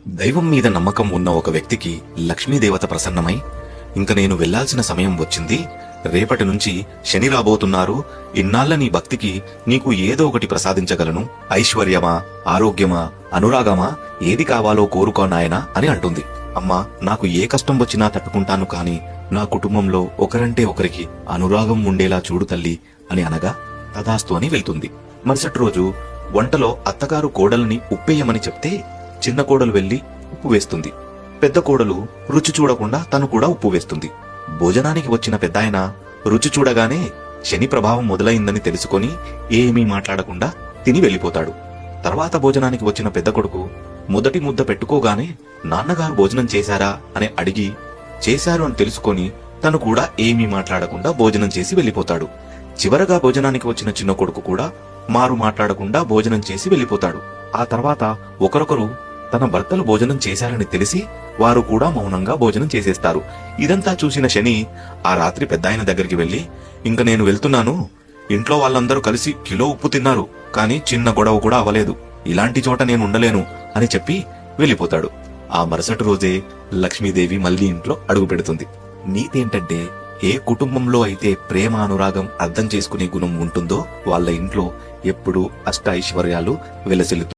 దైవం మీద నమ్మకం ఉన్న ఒక వ్యక్తికి లక్ష్మీదేవత ప్రసన్నమై, ఇంక నేను వెళ్లాల్సిన సమయం వచ్చింది, రేపటి నుంచి శని రాబోతున్నారు, ఇన్నాళ్ల నీ భక్తికి నీకు ఏదో ఒకటి ప్రసాదించగలను, ఐశ్వర్యమా, ఆరోగ్యమా, అనురాగమా, ఏది కావాలో కోరుకో నాయనా అని అంటుంది. అమ్మా, నాకు ఏ కష్టం వచ్చినా తట్టుకుంటాను, కాని నా కుటుంబంలో ఒకరంటే ఒకరికి అనురాగం ఉండేలా చూడు తల్లి అని అనగా తదాస్తు అని వెళ్తుంది. మరుసటి రోజు వంటలో అత్తగారు కోడల్ని ఉప్పేయమని చెప్తే చిన్న కోడలు వెళ్లి ఉప్పు వేస్తుంది. పెద్ద కోడలు రుచి చూడకుండా తను కూడా ఉప్పు వేస్తుంది. భోజనానికి వచ్చిన పెద్దాయన రుచి చూడగానే శని ప్రభావం మొదలైందని తెలుసుకొని ఏమీ మాట్లాడకుండా తిని వెళ్లిపోతాడు. తర్వాత భోజనానికి వచ్చిన పెద్ద కొడుకు మొదటి ముద్ద పెట్టుకోగానే నాన్నగారు భోజనం చేశారా అని అడిగి చేశారు అని తెలుసుకొని తను కూడా ఏమీ మాట్లాడకుండా భోజనం చేసి వెళ్లిపోతాడు. చివరగా భోజనానికి వచ్చిన చిన్న కొడుకు కూడా మారు మాట్లాడకుండా భోజనం చేసి వెళ్లిపోతాడు. ఆ తర్వాత ఒకరొకరు తన భర్తలు భోజనం చేశారని తెలిసి వారు కూడా మౌనంగా భోజనం చేసేస్తారు. ఇదంతా చూసిన శని ఆ రాత్రి పెద్దాయన దగ్గరికి వెళ్లి, ఇంక నేను వెళ్తున్నాను, ఇంట్లో వాళ్ళందరూ కలిసి కిలో ఉప్పు తిన్నారు, కానీ చిన్న గొడవ కూడా అవలేదు, ఇలాంటి చోట నేను ఉండలేను అని చెప్పి వెళ్లిపోతాడు. ఆ మరుసటి రోజే లక్ష్మీదేవి మళ్లీ ఇంట్లో అడుగు పెడుతుంది. నీతేంటంటే, ఏ కుటుంబంలో అయితే ప్రేమ అనురాగం అర్థం చేసుకునే గుణం ఉంటుందో వాళ్ళ ఇంట్లో ఎప్పుడూ అష్ట ఐశ్వర్యాలు వెలసిల్లుతాయి.